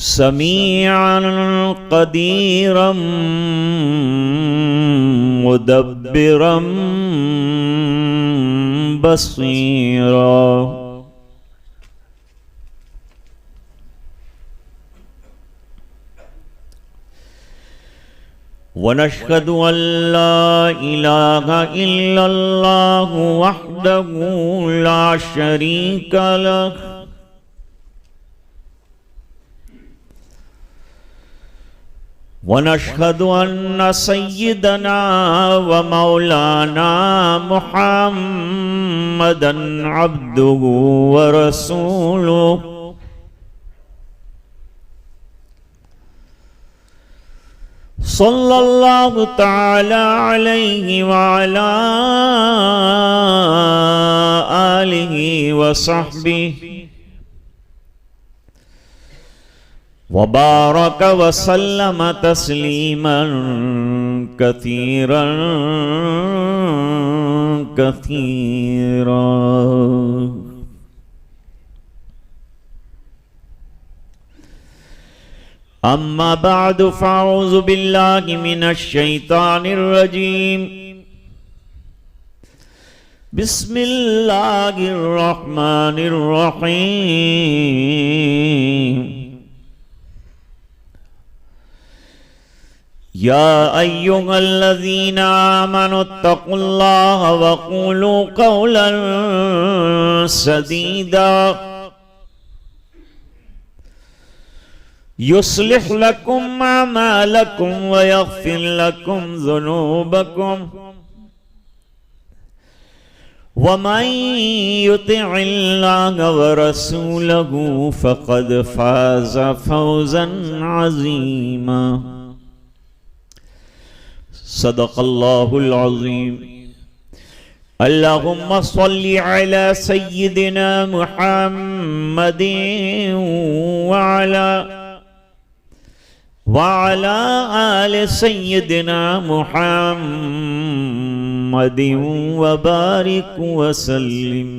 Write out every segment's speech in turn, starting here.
समीअन क़दीरम मुदब्बिरम बसीरा। वनश्हदु अल्ला इलाहा इल्लल्लाहु वहदहु ला शरीका लह वनश्हदु अन्न सय्यदना व मौलाना मुहम्मदन अब्दुहु व रसूलुहु सल्लल्लाहु तआला अलैहि व अला आलिहि व सहबिहि व बारक व सल्लम तस्लीमन कसीरन कसीरा। अम्मा बादु फ़अऊज़ु बिल्लाहि मिनश शैतानिर रजीम। बिस्मिल्लाहिर रहमानिर रहीम। या अय्युहल्लज़ीना आमनुत्तक़ुल्लाह व क़ूलू क़ौलन सदीदा युस्लिह लकुम अमालकुम व यग़फिर लकुम ज़ुनूबकुम व मन युतिइल्लाह व रसूलहु फ़क़द फ़ाज़ फ़ौज़न अज़ीमा। सदक़ल्लाहुल अज़ीम। अल्लाहुम्मा सल्लि अला सय्यिदिना मुहम्मदिन व अला आलि सय्यिदिना मुहम्मदिन व बारिक व सल्लिम।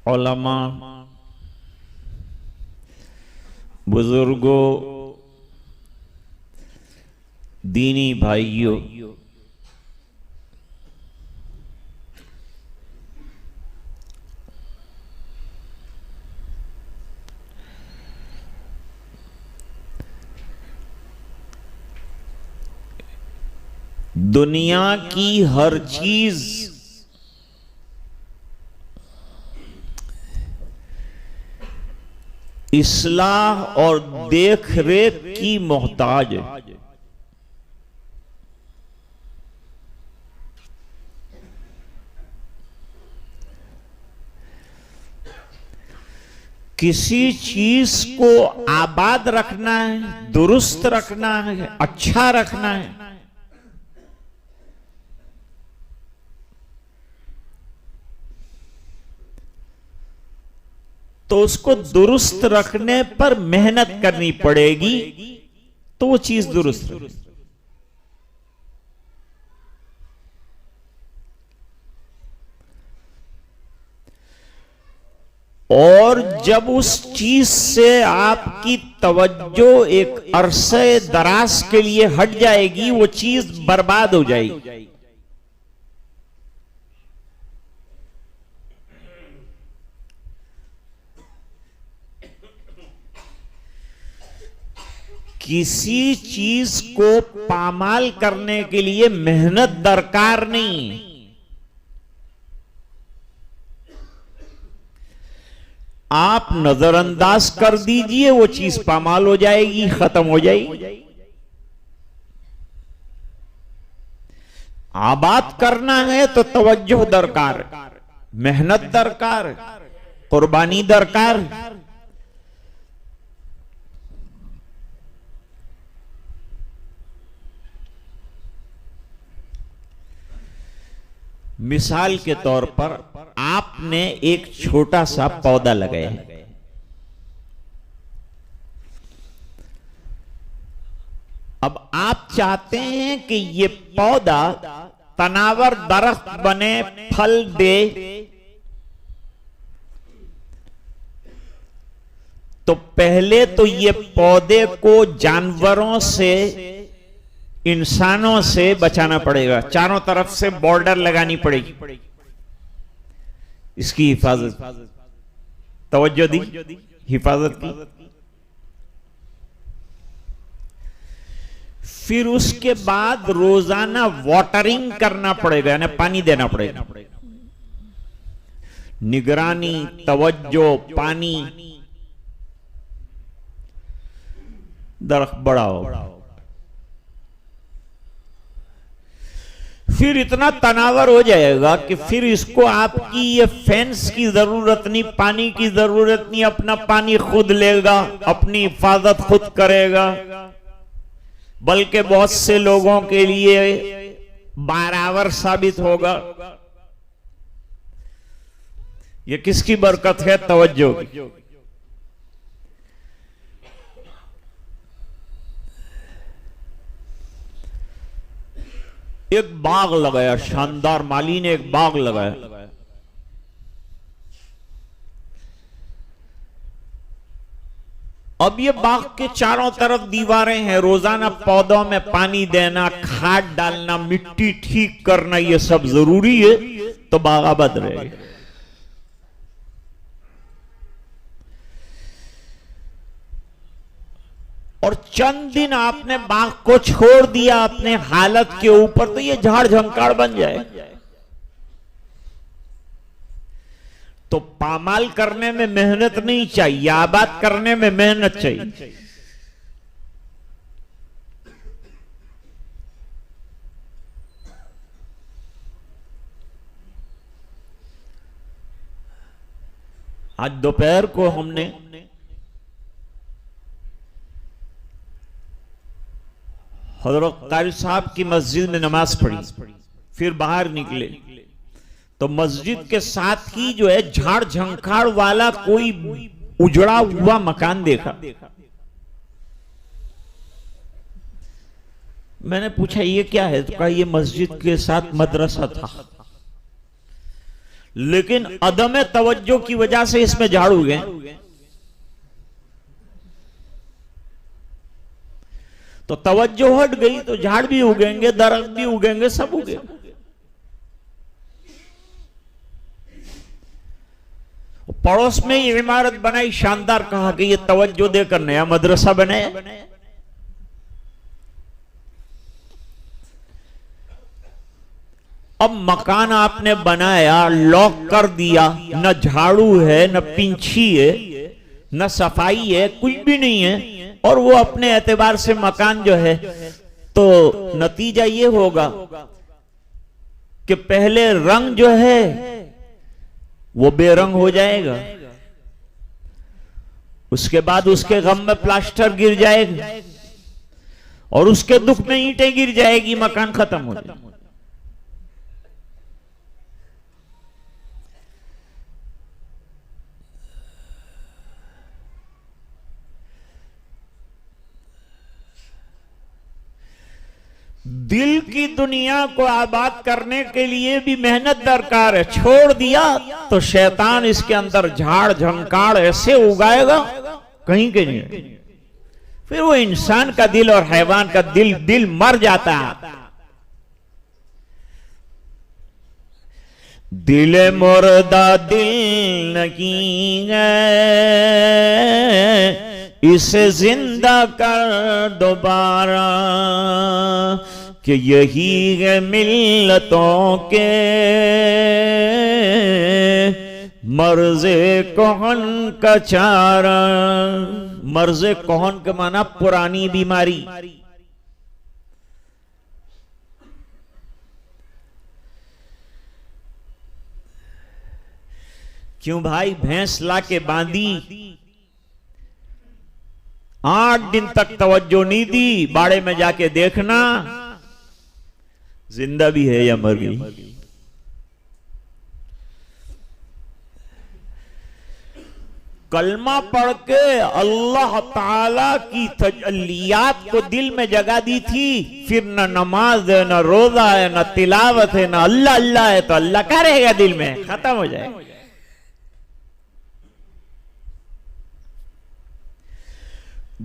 उलमा, बुजुर्गों, दीनी भाइयों, दुनिया की हर चीज इस्लाह और देख रेख की मोहताज है। किसी चीज को आबाद रखना है, दुरुस्त रखना है, अच्छा रखना है, तो उसको दुरुस्त रखने पर मेहनत करनी पड़ेगी, तो वो चीज दुरुस्त है। और जब उस चीज से आपकी तवज्जो एक अरसे दराज के लिए हट जाएगी, वो चीज बर्बाद हो जाएगी। किसी चीज को पामाल करने के लिए मेहनत दरकार नहीं। आप नजरअंदाज कर दीजिए, वो चीज पामाल हो जाएगी, खत्म हो जाएगी। आबाद करना है तो तवज्जो दरकार, मेहनत दरकार, कुर्बानी दरकार। मिसाल के तौर पर आपने एक छोटा सा पौधा लगाया है, अब आप चाहते हैं कि ये पौधा तनावर दरख्त बने, फल दे, तो पहले तो ये पौधे को जानवरों से, इंसानों से बचाना पड़ेगा। चारों तरफ से बॉर्डर लगानी पड़ेगी, इसकी हिफाजत, तवज्जो दी, हिफाजत की। फिर उसके बाद रोजाना वाटरिंग करना पड़ेगा, यानी पानी देना पड़ेगा। निगरानी, तवज्जो, पानी, दरख्त बड़ा हो। फिर इतना तनावर हो जाएगा कि फिर इसको आपकी ये फेंस की जरूरत नहीं, पानी की जरूरत नहीं, अपना पानी खुद लेगा, अपनी हिफाजत खुद करेगा। बल्कि बहुत से लोगों के लिए बारावर साबित होगा। ये किसकी बरकत है? तवज्जो की। एक बाग लगाया, शानदार माली ने एक बाग लगाया। अब ये बाग के चारों तरफ दीवारें हैं, रोजाना पौधों में पानी देना, खाद डालना, मिट्टी ठीक करना, ये सब जरूरी है, तो बाग आबाद रहेगा। और चंद दिन आपने बाग को छोड़ दिया अपने हालत के ऊपर, तो ये झाड़ झंकाड़ बन जाए। तो पामाल करने में मेहनत नहीं चाहिए, आबाद करने में मेहनत चाहिए। आज दोपहर को हमने हजरत कारी साहब की मस्जिद में नमाज पढ़ी, फिर बाहर निकले तो मस्जिद के साथ ही जो है झाड़ झंखाड़ वाला कोई उजड़ा हुआ मकान देखा। मैंने पूछा ये क्या है? तो कहा ये मस्जिद के साथ मदरसा था, लेकिन अदम तवज्जो की वजह से इसमें झाड़ उगे। तो तवज्जो हट गई तो झाड़ भी उगेंगे, दरख्त भी उगेंगे, सब उगेंगे। पड़ोस में ये इमारत बनाई, शानदार, कहा कि ये तवज्जो देकर नया मदरसा बनाया। अब मकान आपने बनाया, लॉक कर दिया, न झाड़ू है, न पिंछी है, न सफाई है, कुछ भी नहीं है, और वो अपने एतबार से मकान जो है, तो नतीजा ये होगा कि पहले रंग जो है वो बेरंग हो जाएगा, उसके बाद उसके गम में प्लास्टर गिर जाएगा, और उसके दुख में ईंटें गिर जाएगी, मकान खत्म हो जाएगा। दिल की दुनिया को आबाद करने के लिए भी मेहनत दरकार है। छोड़ दिया तो शैतान इसके अंदर झाड़ झंकाड़ ऐसे उगाएगा कहीं के नहीं। फिर वो इंसान का दिल और हैवान का दिल मर जाता है। दिल मुर्दा दिल नहीं है, इसे जिंदा कर दोबारा, कि यही है मिल्लतों के मर्ज़े कोहन का चारा। मर्ज़े कोहन के माना पुरानी बीमारी। क्यों भाई? भैंस ला के बांधी, 8 दिन तक तवज्जो नहीं दी, बाड़े में जाके देखना जिंदा भी है या मर गई। कलमा पढ़ के अल्लाह ताला की तजल्लियात को दिल में जगा दी थी, फिर न नमाज है, न रोजा है, न तिलावत है, न अल्लाह अल्लाह है, तो अल्लाह क्या रहेगा दिल में, खत्म हो जाए।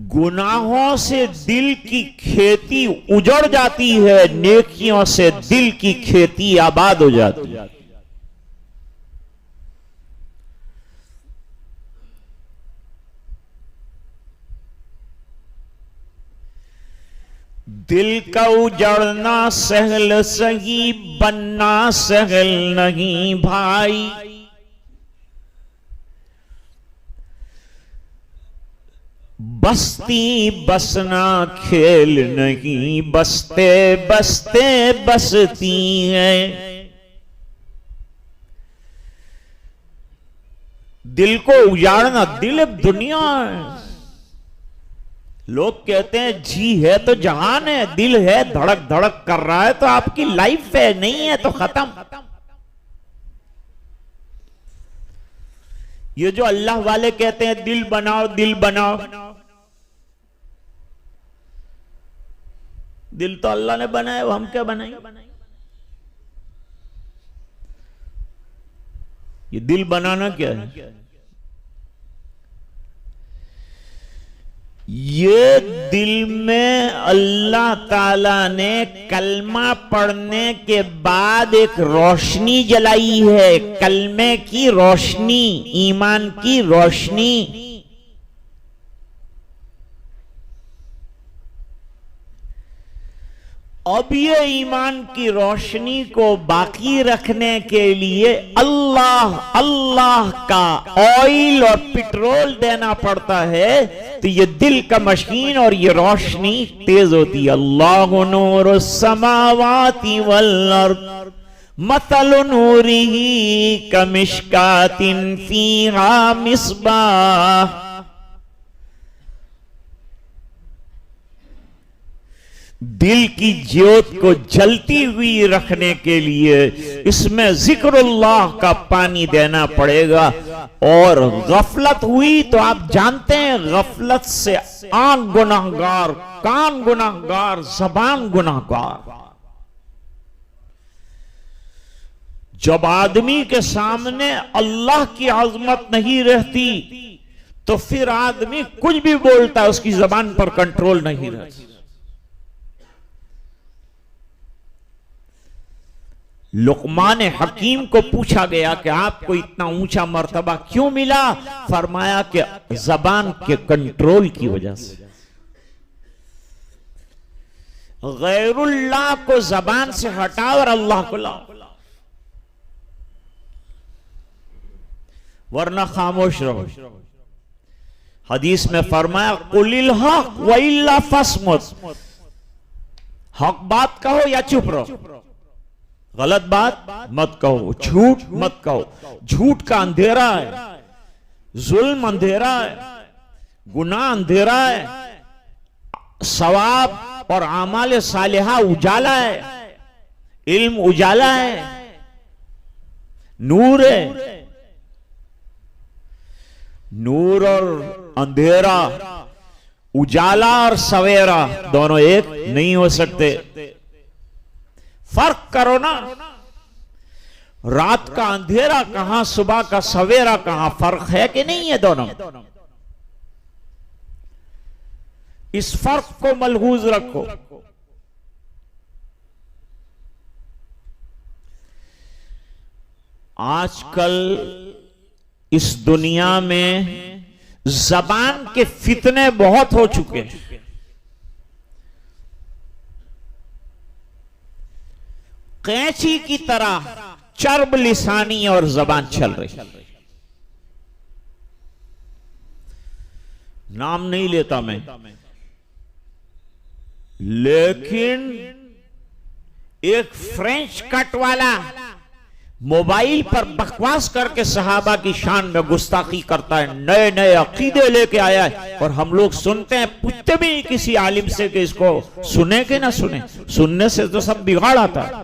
गुनाहों से दिल की खेती उजड़ जाती है, नेकियों से दिल की खेती आबाद हो जाती है। दिल का उजड़ना सहल सही, बनना सहल नहीं भाई। बस्ती बसना खेल नहीं, बसते बसते बसती है। दिल को उजाड़ना, दिल एक दुनिया है। लोग कहते हैं जी है तो जहान है, दिल है धड़क धड़क कर रहा है तो आपकी लाइफ है, नहीं है तो खत्म। ये जो अल्लाह वाले कहते हैं दिल बनाओ दिल बनाओ, दिल तो अल्लाह ने बनाया, वो हम क्या बनाए? ये दिल बनाना क्या है? ये दिल में अल्लाह ताला ने कलमा पढ़ने के बाद एक रोशनी जलाई है, कलमे की रोशनी, ईमान की रोशनी। अब ये ईमान की रोशनी को बाकी रखने के लिए अल्लाह अल्लाह का ऑयल और पेट्रोल देना पड़ता है, तो ये दिल का मशीन और ये रोशनी तेज होती है। अल्लाहु नूरुस समावाति वल अर्द मसलु नूरिही कमिश्कातिन फीहा मिस्बाह। दिल की ज्योत को जलती हुई रखने के लिए इसमें जिक्रुल्लाह का पानी देना पड़ेगा। और गफलत हुई तो आप जानते हैं, गफलत से आंख गुनाहगार, कान गुनाहगार, जबान गुनाहगार। जब आदमी के सामने अल्लाह की अजमत नहीं रहती तो फिर आदमी कुछ भी बोलता है, उसकी जबान पर कंट्रोल नहीं रहती। लुकमान हकीम को पूछा गया कि आपको इतना ऊंचा मर्तबा क्यों मिला? फरमाया कि जबान के कंट्रोल की वजह से। गैरुल्लाह को जबान से हटाओ और अल्लाह को लाओ, वरना खामोश रहो। हदीस में फरमाया कुलिल हक व इल्ला फस्मुत, हक बात कहो या चुप रहो, गलत बात मत कहो, झूठ मत कहो। झूठ का अंधेरा है, जुल्म अंधेरा है, गुनाह अंधेरा है, सवाब और आमाल सालिहा उजाला है, इल्म उजाला है, नूर है। नूर और अंधेरा, उजाला और सवेरा दोनों एक नहीं हो सकते। फर्क करो ना, रात का अंधेरा कहां, सुबह का सवेरा कहां, फर्क है कि नहीं है दोनों? इस फर्क को मलहूज रखो। आजकल इस दुनिया में जबान के फितने बहुत हो चुके हैं। कैंची की तरह चर्ब लिसानी और जबान चल रही। नाम नहीं लेता मैं, लेकिन एक फ्रेंच कट वाला मोबाइल पर बकवास करके सहाबा की शान में गुस्ताखी करता है, नए नए अकीदे लेके आया है, और हम लोग सुनते हैं, पूछते भी नहीं किसी आलिम से कि इसको सुने कि ना सुने। सुनने से तो सब बिगाड़ आता है।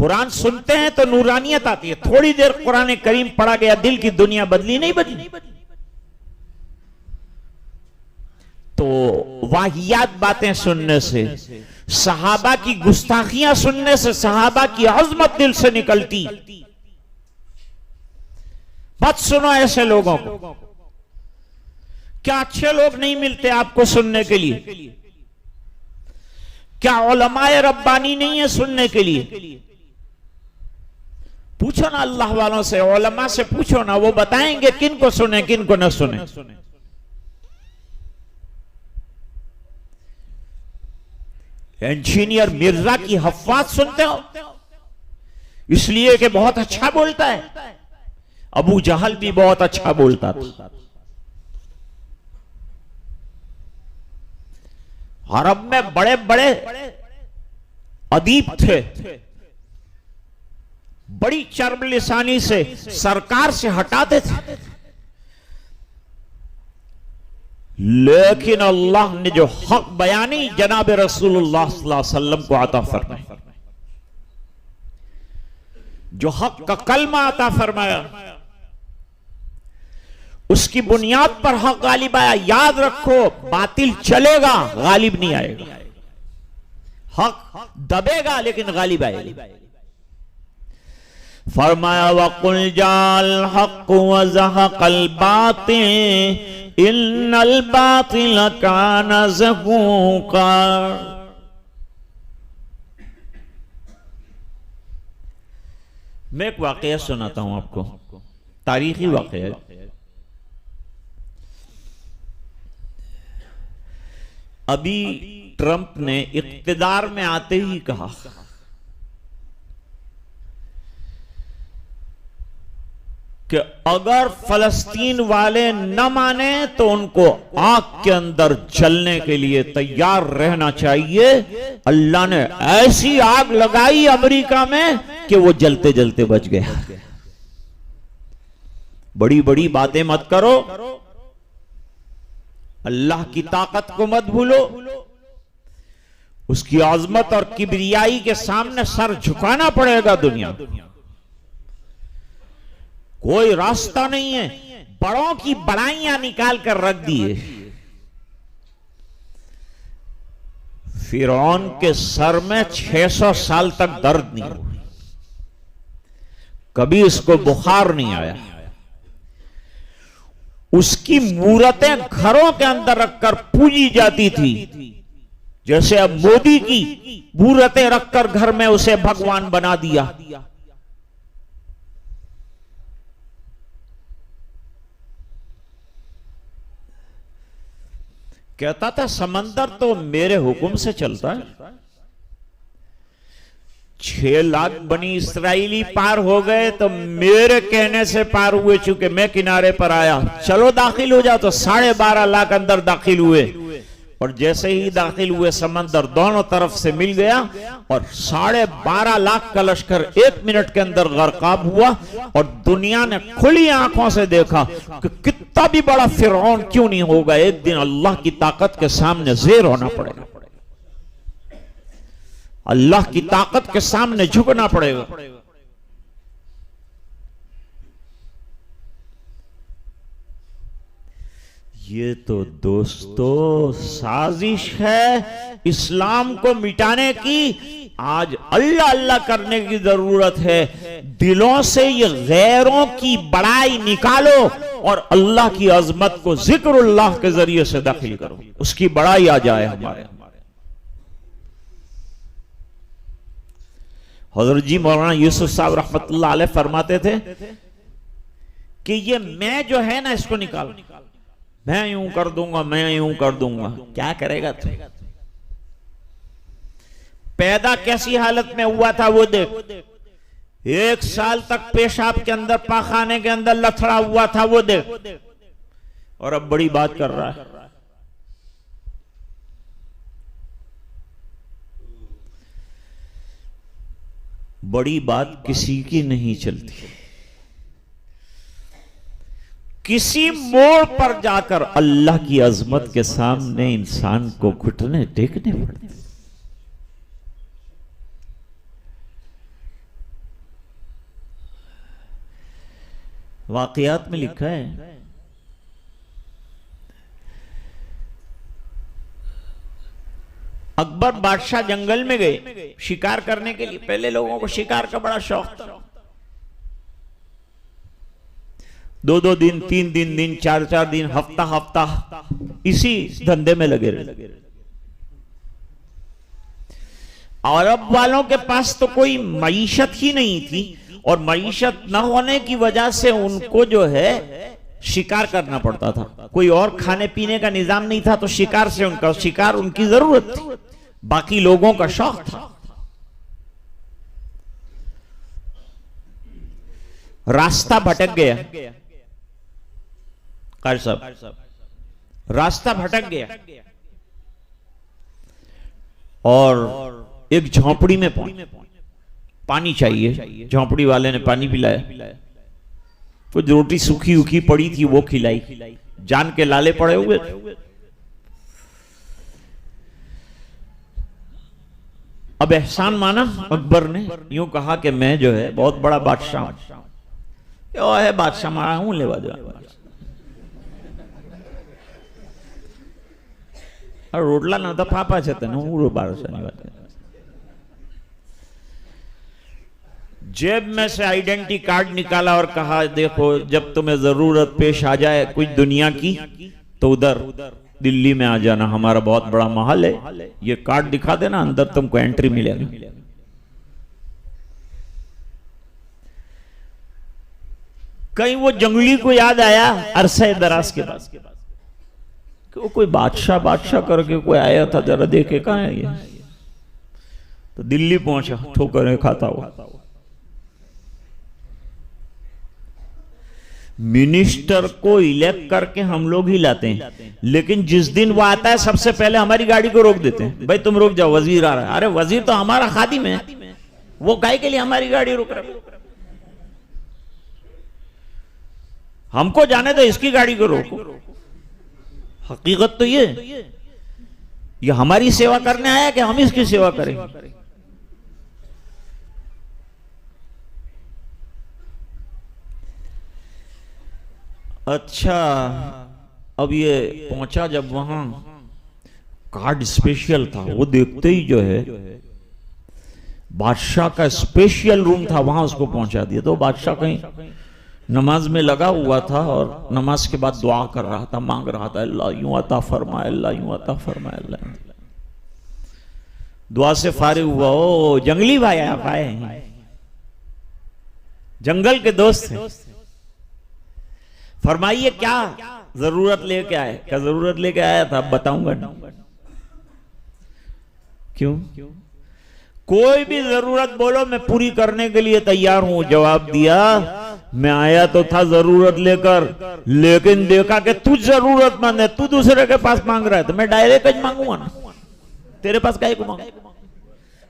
कुरान सुनते हैं तो नूरानियत आती है। थोड़ी देर कुरान करीम पढ़ा गया, दिल की दुनिया बदली नहीं बदली। तो वाहियात बातें सुनने से, सहाबा की गुस्ताखियां सुनने से सहाबा की अजमत दिल से निकलती। मत सुनो ऐसे लोगों को। क्या अच्छे लोग नहीं मिलते आपको सुनने के लिए? क्या उलमाए रब्बानी नहीं है सुनने के लिए? पूछो ना अल्लाह वालों से, उलमा से पूछो ना, वो बताएंगे किन को सुने किन को न सुने। इंजीनियर मिर्जा की हफ्फाज सुनते हो इसलिए कि बहुत अच्छा बोलता है। अबू जहल भी बहुत अच्छा बोलता था। अरब में बड़े बड़े अदीब थे, बड़ी चर्बलिसानी से सरकार से हटाते थे, लेकिन अल्लाह ने जो हक बयानी जनाब रसूलुल्लाह सल्लल्लाहु अलैहि वसल्लम को अता फरमाया, जो हक का कलमा अता फरमाया, उसकी बुनियाद पर हक गालिब आया। याद रखो, बातिल चलेगा, गालिब नहीं आएगा। हक दबेगा लेकिन गालिब आएगा। फरमाया वकुल जाल हक व ज़हक़ल बातिल इन्नल बातिल कान ज़हूक़ा। मैं एक वाकया सुनाता हूं आपको, तारीखी वाकया। अभी ट्रंप ने इख्तिदार में आते ही कहा कि अगर फलस्तीन वाले न माने तो उनको आग के अंदर जलने के लिए तैयार रहना चाहिए। अल्लाह ने ऐसी आग लगाई अमेरिका में कि वो जलते जलते बच गया। बड़ी बड़ी बातें मत करो, अल्लाह की ताकत को मत भूलो। उसकी आजमत और किबरियाई के सामने सर झुकाना पड़ेगा। दुनिया कोई रास्ता नहीं है। बड़ों की बड़ाइयां निकाल कर रख दिए। फिरौन के सर में 600 साल तक दर्द नहीं हुआ, कभी इसको बुखार नहीं आया। उसकी मूरतें घरों के अंदर रखकर पूजी जाती थी, जैसे अब मोदी की मूरतें रखकर घर में उसे भगवान बना दिया। कहता था समंदर तो मेरे हुक्म से चलता है। 6 लाख बनी इसराइली पार हो गए तो मेरे कहने से पार हुए, चूंकि मैं किनारे पर आया। चलो दाखिल हो जाओ, तो 12.5 लाख अंदर दाखिल हुए। और जैसे ही दाखिल हुए समंदर दोनों तरफ से मिल गया और 12.5 लाख का लश्कर 1 मिनट के अंदर गर्काब हुआ। और दुनिया ने खुली आंखों से देखा कि कितना भी बड़ा फिरौन क्यों नहीं होगा, एक दिन अल्लाह की ताकत के सामने ज़ेर होना पड़ेगा, अल्लाह की ताकत के सामने झुकना पड़ेगा। ये तो दोस्तों साजिश है इस्लाम को मिटाने की। आज अल्लाह अल्लाह करने की जरूरत है। दिलों से ये गैरों की बड़ाई निकालो और अल्लाह की अजमत को जिक्रुल्लाह के जरिए से दाखिल करो, उसकी बड़ाई आ जाए हमारे। हजरत जी मौलाना यूसुफ साहब रहमतुल्लाह अलैह फरमाते थे कि ये मैं जो है ना, इसको निकालो। मैं यूं कर दूंगा, मैं यूं कर दूंगा, क्या करेगा तू? पैदा कैसी हालत में हुआ था वो देख। 1 साल तक पेशाब के अंदर, पाखाने के अंदर लथड़ा हुआ था वो देख। और अब बड़ी बात कर रहा है। बड़ी बात किसी की नहीं चलती। किसी मोड़ पर जाकर अल्लाह की अजमत के सामने इंसान को घुटने टेकने पड़ते। वाकयात में लिखा है। अकबर बादशाह जंगल में गए शिकार करने के लिए। पहले लोगों को शिकार का बड़ा शौक था। 2-2 दिन, 3 दिन, 4-4 दिन, हफ्ता हफ्ता इसी धंधे में लगे रहे। अरब वालों के पास तो कोई मईशत ही नहीं थी, और मईशत न होने की वजह से उनको जो है शिकार करना पड़ता था। कोई और खाने पीने का निजाम नहीं था, तो शिकार से उनका शिकार उनकी जरूरत थी, बाकी लोगों का शौक था। रास्ता भटक गया कारी साहब, रास्ता भटक गया और एक झोंपड़ी में पहुंचे। पानी चाहिए, झोंपड़ी वाले ने पानी पिलाया। कुछ रोटी सूखी उखी पड़ी थी वो खिलाई। जान के लाले पड़े हुए। अब एहसान माना अकबर ने, यूं कहा कि मैं जो है बहुत बड़ा बादशाह हूं। है बादशाह मारा हूं लेवा दो। और रोटला ना तो पापा छते ने હું બાદશાહની વાત। जेब में से आइडेंटिटी कार्ड निकाला और कहा देखो जब तुम्हें जरूरत पेश आ जाए कुछ दुनिया की तो उधर दिल्ली में आ जाना, हमारा बहुत बड़ा महल है, ये कार्ड दिखा देना, अंदर तुमको एंट्री मिलेगा। कहीं वो जंगली को याद आया अरसे दराज के बाद कि वो कोई बादशाह करके कोई आया था, जरा देखे कहां है ये। तो दिल्ली पहुंचा ठोकरें खाता हुआ। मिनिस्टर को इलेक्ट करके हम लोग ही लाते हैं, लेकिन जिस दिन वो आता है सबसे पहले हमारी गाड़ी को रोक देते हैं। भाई तुम रोक जाओ, वजीर आ रहा है। अरे वजीर तो हमारा खादिम है, वो गाय के लिए हमारी गाड़ी रोक रहा है। हमको जाने दो, इसकी गाड़ी को रोको। हकीकत तो ये हमारी सेवा करने आया कि हम इसकी सेवा करें। अच्छा, अब ये पहुंचा जब वहां कार्ड स्पेशल था, वो देखते ही जो है बादशाह का स्पेशल रूम था, वहां उसको पहुंचा दिया। तो बादशाह कहीं नमाज में लगा हुआ था और नमाज के बाद दुआ कर रहा था, मांग रहा था अल्लाह यूं अता फरमाए, अल्लाह यूं अता फरमाए, अल्लाह। दुआ से फारिग हुआ, ओ जंगली भाई आप आए हैं, जंगल के दोस्त हैं, फरमाइए क्या जरूरत लेके आए। क्या जरूरत लेके आया था, बताऊंगा नहीं। क्यों? कोई भी जरूरत बोलो मैं पूरी करने के लिए तैयार हूं। जवाब दिया मैं आया तो था जरूरत लेकर, लेकिन देखा कि तू जरूरतमंद है, तू दूसरे के पास मांग रहा है, तो मैं डायरेक्ट मांगूंगा ना, तेरे पास काहे को मांगू।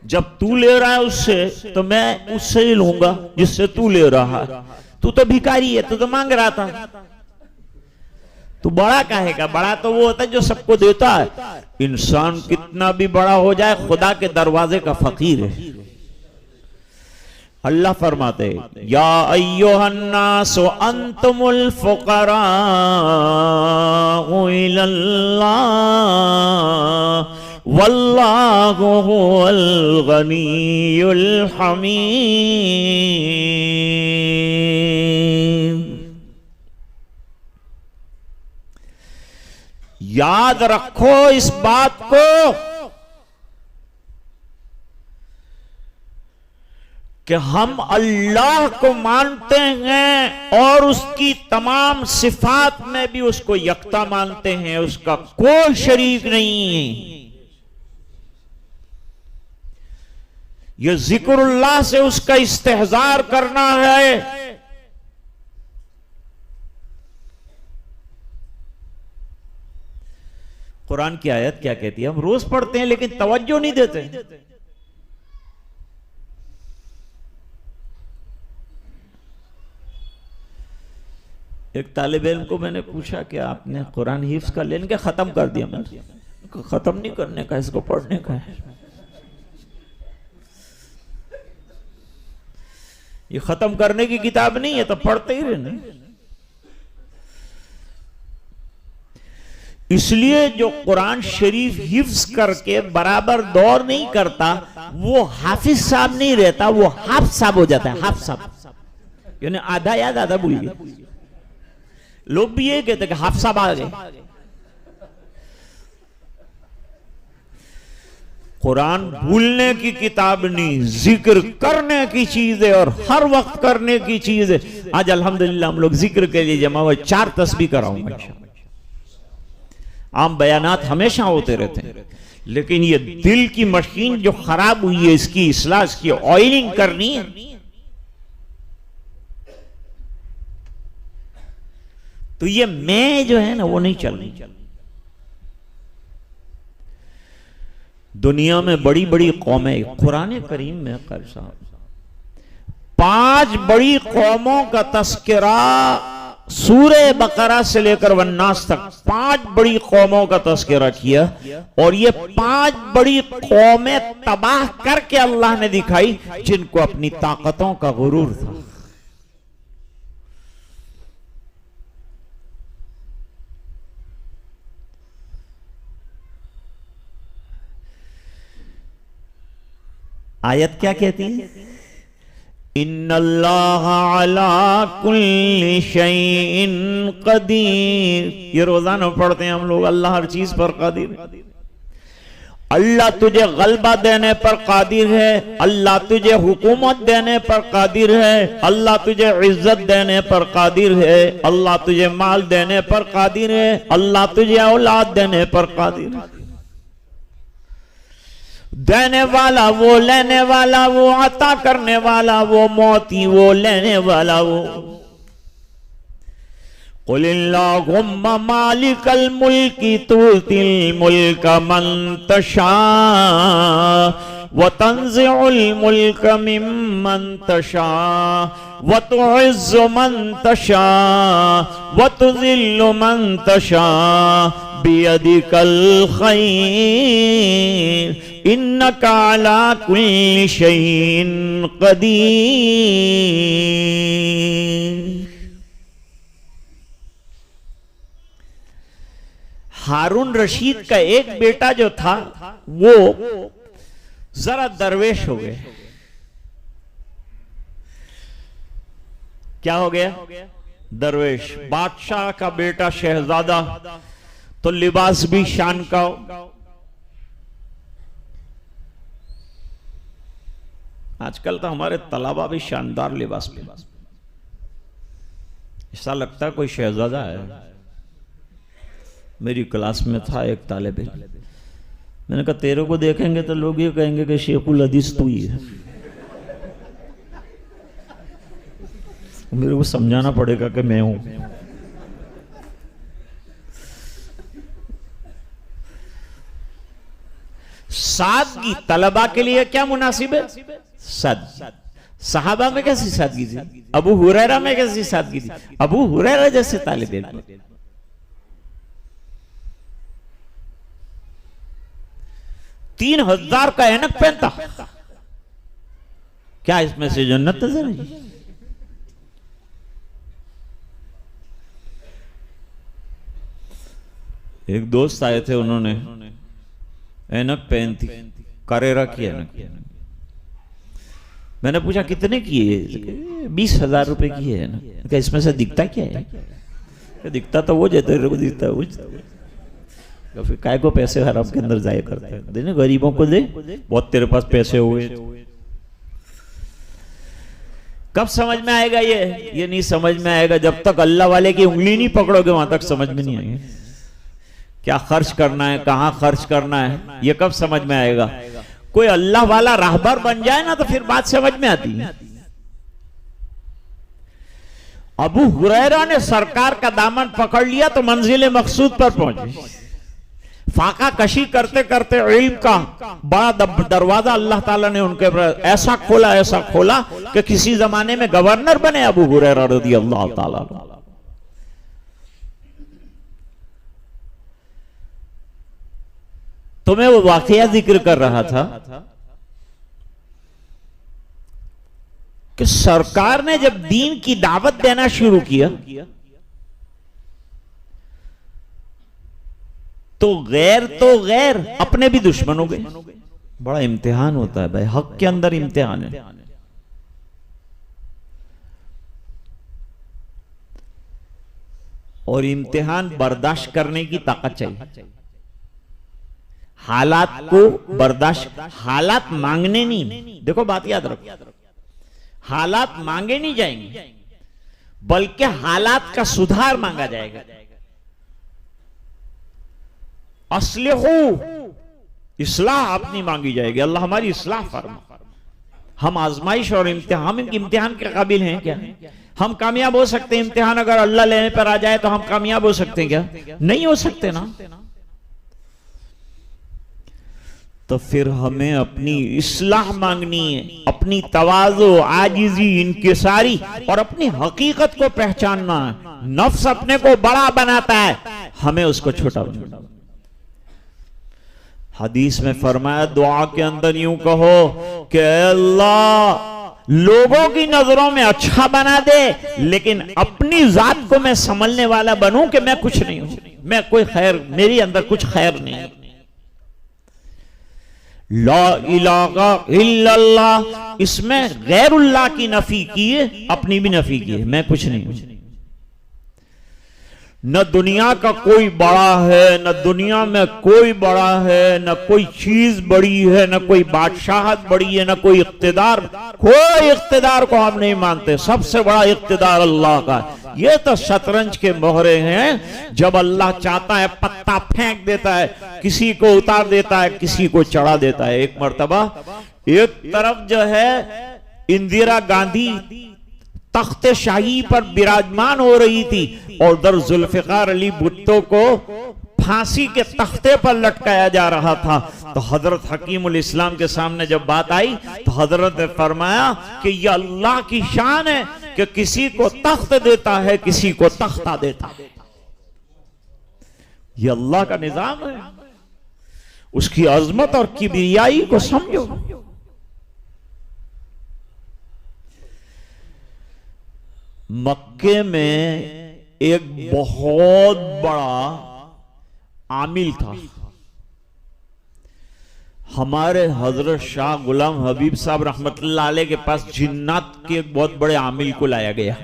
जब तू ले रहा है उससे तो मैं उससे ही लूंगा जिससे तू ले रहा है। तू तो भिखारी है, तू तो मांग रहा था, तू बड़ा कहेगा। बड़ा तो वो होता है जो सबको देता है। इंसान कितना भी बड़ा हो जाए खुदा के दरवाजे का फकीर है। अल्लाह फरमाते या अय्युहन्नास अंतुमुल फुकरा इलल्लाह वल्लाहु हुवल गनियुल हमीद। याद रखो इस बात को कि हम अल्लाह को मानते हैं और उसकी तमाम सिफात में भी उसको यकता मानते हैं, उसका कोई शरीक नहीं है। यह जिक्रुल्लाह से उसका इस्तेहजार करना है। कुरान की आयत क्या कहती है? हम रोज पढ़ते हैं लेकिन तवज्जो नहीं देते। एक तालिब इल्म को मैंने पूछा कि आपने कुरान हिफ्ज कर लेने के खत्म कर दिया? मैंने खत्म नहीं करने का, इसको पढ़ने का है। ये खत्म करने की किताब नहीं है, तो पढ़ते ही रहना। इसलिए जो कुरान शरीफ हिफ्ज करके बराबर दौर नहीं करता वो हाफिज साहब नहीं रहता, वो हाफ साहब हो जाता है। हाफ साहब यानी आधा याद आधा भूल गए। लोग भी ये कहते कि हाफ साहब आ गए। कुरान भूलने की किताब नहीं, जिक्र करने की चीज है और हर वक्त करने की चीज है। आज अल्हम्दुलिल्लाह हम लोग जिक्र के लिए जमा हुए, 4 तस्बीह कराऊंगा। आम बयानात हमेशा होते रहते हैं, लेकिन ये दिल की मशीन जो खराब हुई है इसकी इस्लाह, इसकी ऑयलिंग करनी है। तो ये मैं जो है ना वो नहीं चलनी। दुनिया में बड़ी बड़ी कौमें, कुरान करीम में कर साहब 5 बड़ी कौमों का तस्करा सूरे बकरा से लेकर वन्नास तक 5 बड़ी कौमों का तस्करा किया। और ये 5 बड़ी कौमें तबाह करके अल्लाह ने दिखाई जिनको अपनी ताकतों का गुरूर था। आयत क्या कहती है? इन्नल्लाह अला कुल्ली शैइन कदीर। ये रोजाना पढ़ते हैं हम लोग, अल्लाह हर चीज पर कादिर है। अल्लाह तुझे गलबा देने पर कादिर है, अल्लाह तुझे हुकूमत देने पर कादिर है, अल्लाह तुझे इज्जत देने पर कादिर है, अल्लाह तुझे माल देने पर कादिर है, अल्लाह तुझे औलाद देने पर कादिर है। देने वाला वो, लेने वाला वो, अता करने वाला वो, मौती वो, लेने वाला वो। कुलिल्लाहुम्मा मालिकल मुल्की तुतिल मुल्क मन तशा व तंज़िउल मुल्क मिम्मन तशा व तुइज़्ज़ु मन तशा व तुज़िल्लु मन तशा बियदिकल खैर इन्नका अला कुल्ली शैइन कदीर। हारून रशीद का एक बेटा जो था वो जरा दरवेश हो गया। क्या हो गया? दरवेश। बादशाह का बेटा शहजादा तो लिबास भी शान का हो। आजकल तो हमारे तलाबा भी शानदार लिबास में, ऐसा लगता है कोई शहजादा है। मेरी क्लास में था एक तालिब इल्म, मैंने कहा तेरे को देखेंगे तो लोग ये कहेंगे कि शेखुल हदीस तू ही है। मेरे को समझाना पड़ेगा कि मैं हूं। सादगी तलबा के लिए क्या मुनासिब है? सादगी। सहाबा में कैसी सादगी थी? अबू हुरैरा में कैसी सादगी थी? अबू हुरैरा जैसे तालिब इल्म 3000 का ऐनक पहनता। क्या इसमें से जन्नत नजर आई? एक दोस्त आए थे, उन्होंने ऐनक पहन थी, करेरा की ऐनक। मैंने पूछा कितने की है? 20,000 रुपए की है ना। क्या इसमें से दिखता क्या है? दिखता तो वो जैसे दिखता है वो। फिर काय को पैसे हराम के अंदर जाया करते हैं? देने गरीबों को दे, बहुत तेरे पास पैसे हुए। कब समझ में आएगा ये नहीं समझ में आएगा जब तक अल्लाह वाले की उंगली नहीं पकड़ोगे, वहां तक समझ में नहीं आएगा। क्या खर्च करना है, कहां खर्च करना है, ये कब समझ में आएगा? कोई अल्लाह वाला राहबर बन जाए ना तो फिर बात समझ में आती है। अबू हुरैरा ने सरकार का दामन पकड़ लिया तो मंजिल मकसूद पर पहुंचे। फाका कशी करते करते इल्म का बड़ा दरवाजा अल्लाह ताला ने उनके ऐसा खोला कि किसी जमाने में गवर्नर बने अबू हुरैरा रज़ियल्लाहु ताला। तो मैं वो वाकया जिक्र कर रहा था कि सरकार ने जब दीन की दावत देना शुरू किया तो गैर अपने भी दुश्मन हो गए। बड़ा इम्तिहान होता है भाई, हक के अंदर इम्तिहान है। और इम्तिहान बर्दाश्त करने की ताकत चाहिए। हालात को बर्दाश्त, हालात मांगने नहीं, देखो बात याद रखो, हालात मांगे नहीं जाएंगे बल्कि हालात का सुधार मांगा जाएगा। अस्लिहू, इस्लाह अपनी मांगी जाएगी, अल्लाह हमारी इस्लाह फरमा। हम आजमाइश और इम्तिहान, हम इम्तिहान के काबिल हैं क्या? हम कामयाब हो सकते हैं? इम्तिहान अगर अल्लाह लेने पर आ जाए तो हम कामयाब हो सकते हैं क्या? नहीं हो सकते ना। तो फिर हमें अपनी इस्लाह मांगनी है, अपनी तवाज़ो, आजिज़ी, इनकिसारी और अपनी हकीकत को पहचानना है। नफ्स अपने को बड़ा बनाता है, हमें उसको छोटा बनाना। हदीस में फरमाया, दुआ के अंदर यूं कहो कि अल्लाह लोगों की नजरों में अच्छा बना दे, लेकिन अपनी जात को मैं संभलने वाला बनूं कि मैं कुछ नहीं हूं, मैं कोई खैर, मेरी अंदर कुछ खैर नहीं है। ला इलाहा इल्लल्लाह, इसमें गैरुल्लाह की नफी की है, अपनी भी नफी की है, मैं कुछ नहीं हूं। न दुनिया का कोई बड़ा है, न दुनिया में कोई बड़ा है, न कोई चीज बड़ी है, न कोई बादशाहत बड़ी है, न कोई इख्तिदार, कोई इख्तिदार को हम नहीं मानते। सबसे बड़ा इख्तिदार अल्लाह का। ये तो शतरंज के मोहरे हैं, जब अल्लाह चाहता है पत्ता फेंक देता है, किसी को उतार देता है, किसी को चढ़ा देता है। एक मर्तबा एक तरफ जो है इंदिरा गांधी तख्ते शाही पर विराजमान हो रही थी और उधर जुल्फिकार अली भुट्टो को फांसी के तख्ते पर लटकाया जा रहा था। तो हजरत हकीमुल इस्लाम के सामने जब बात आई तो हजरत ने फरमाया कि यह अल्लाह की शान है कि किसी को तख्त देता है, किसी को तख्ता देता है। यह अल्लाह का निजाम है, उसकी अजमत और किबरियाई को समझो। मक्के में एक बहुत बड़ा आमिल था। हमारे हजरत शाह गुलाम हबीब साहब रहमतुल्लाह अलैह के पास जिन्नात के एक बहुत बड़े आमिल को लाया गया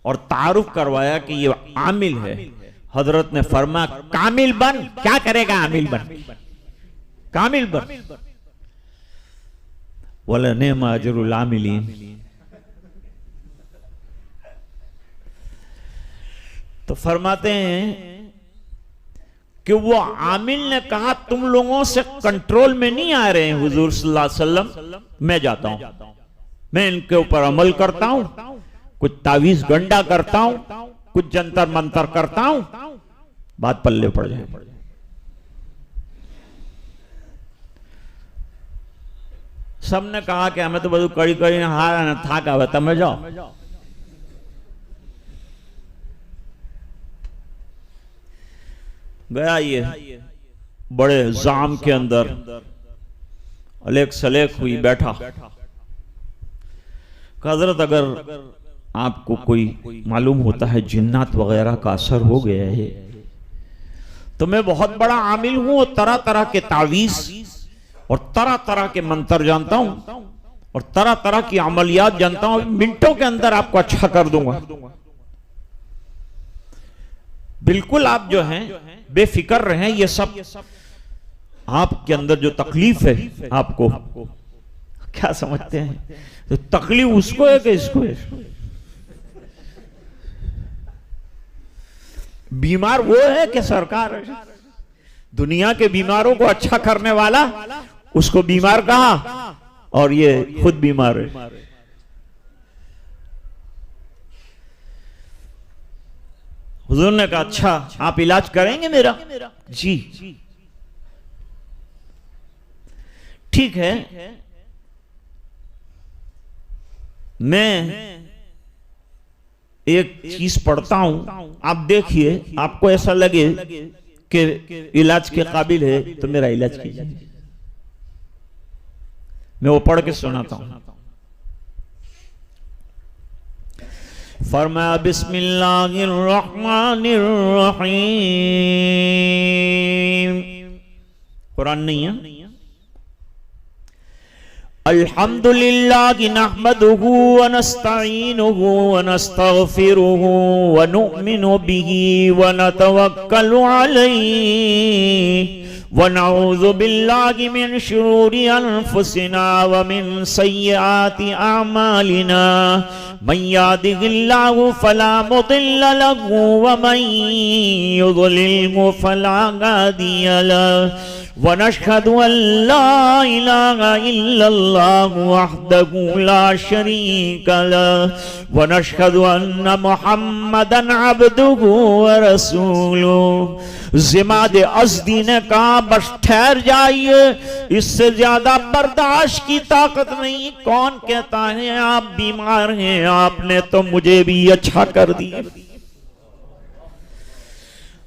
और तारुफ करवाया कि ये आमिल है। हजरत ने फरमाया, कामिल बन। क्या करेगा आमिल बन? कामिल बन। वला नेमा अजरुल आमिलीन। तो फरमाते हैं कि वो आमिल ने कहा, तुम लोगों से कंट्रोल में नहीं आ रहे हैं हुजूर सल्लल्लाहु अलैहि वसल्लम, मैं जाता हूं, मैं इनके ऊपर अमल करता हूं, कुछ तावीज गंडा करता हूं, कुछ जंतर मंतर करता हूं, बात पल्ले पड़ जाए। सबने कहा कि हमें तो બધું कड़ी कड़ी हार थाक आवे, તમે जाओ। गया ये बड़े जाम के अंदर अलेक सलेक हुई, बैठा। हजरत अगर आपको कोई मालूम होता है जिन्नात वगैरह का असर हो गया है तो मैं बहुत बड़ा आमिल हूं और तरह तरह के तावीज और तरह तरह के मंत्र जानता हूं और तरह तरह की अमलियात जानता हूं, मिनटों के अंदर आपको अच्छा कर दूंगा। बिल्कुल आप जो हैं बेफिक्र रहें, ये सब आपके अंदर जो तकलीफ है, आपको क्या समझते हैं? तो तकलीफ उसको है कि इसको है? बीमार वो है कि सरकार है? दुनिया के बीमारों को अच्छा करने वाला उसको बीमार कहा और ये खुद बीमार है। हुजूर ने कहा, अच्छा आप इलाज करेंगे मेरा? जी ठीक है, मैं एक चीज पढ़ता हूं, आप देखिए, आपको ऐसा लगे कि इलाज के काबिल है तो मेरा इलाज कीजिए। मैं वो पढ़ के सुनाता हूं। फरमाया बिस्मिल्लाहिर्रहमानिर्रहीम। कुरान नहीं है। अल्हम्दुलिल्लाहि नहमदुहु व नस्तईनुहु व नस्तगफिरुहु व नुमिनु बिही व नतवक्कलु अलैहि व नऊज़ु बिल्लाहि मिन शुरूरि अनफुसिना व मिन सय्यिआति अमालिना मन यहदिहिल्लाहु फला मुदिल्ल लहु व मन युद्लिल्हु फला हादिय लहु व नशहदु अल्ला इलाहा इल्लल्लाहु वहदहु ला शरीक लहु व नशहदु अन्ना मुहम्मदन अब्दुहु व रसूलुहु। ज़िमाद अज़दी ने कहा बस ठहर जाइए, इससे ज्यादा बर्दाश्त की ताकत नहीं। कौन कहता है आप बीमार हैं? आपने तो मुझे भी अच्छा कर दिया।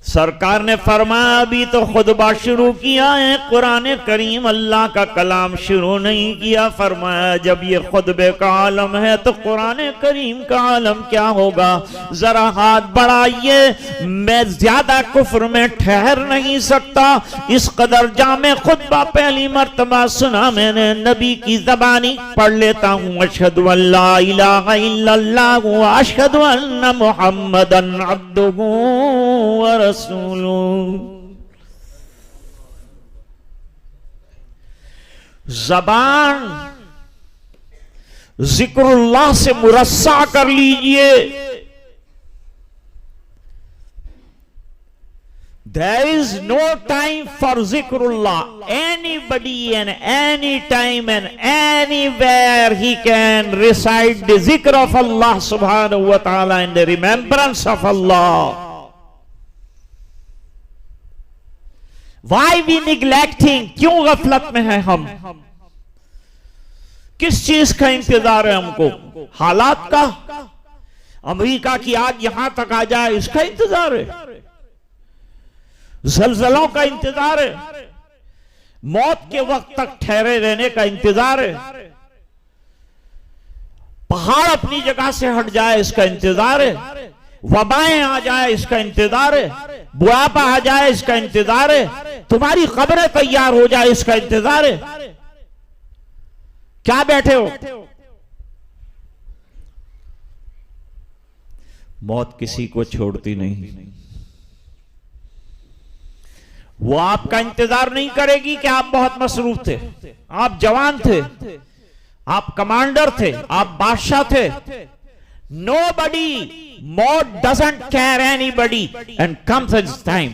सरकार ने फरमाया अभी तो खुतबा शुरू किया है, कुरान करीम अल्लाह का कलाम शुरू नहीं किया। फरमाया जब ये खुतबे का आलम है तो कुरान करीम का आलम क्या होगा? जरा हाथ बढ़ाइए, मैं ज्यादा कुफ्र में ठहर नहीं सकता। इस कदर जामे खुतबा पहली मर्तबा सुना मैंने, नबी की ज़बानी पढ़ लेता हूँ। अशहदु अल्ला इलाहा इल्लल्लाह व अशहदु अन्ना मुहम्मदन अब्दुहु व ज़बान जिक्रुल्लाह से मुरस्सा कर लीजिए। There is no time for zikrullah. Anybody and any time and anywhere he can recite the zikr of Allah subhanahu wa ta'ala and the remembrance of Allah. Why we neglecting? क्यों गफलत में है हम? किस चीज का इंतजार है हमको? हालात का, अमेरिका की आग यहां तक आ जाए इसका इंतजार है, जलजलों का इंतजार है, मौत के वक्त तक ठहरे रहने का इंतजार है, पहाड़ अपनी जगह से हट जाए इसका इंतजार है, वबाएं आ जाए इसका इंतजार है, बुढ़ापा आ जाए इसका इंतजार है, तुम्हारी कब्रें तैयार हो जाए इसका इंतजार है। क्या बैठे हो? मौत किसी को छोड़ती नहीं। वो आपका इंतजार नहीं करेगी कि आप बहुत मसरूफ थे, आप जवान थे, आप कमांडर थे, आप बादशाह थे। Nobody, maught doesn't care anybody and comes at this time.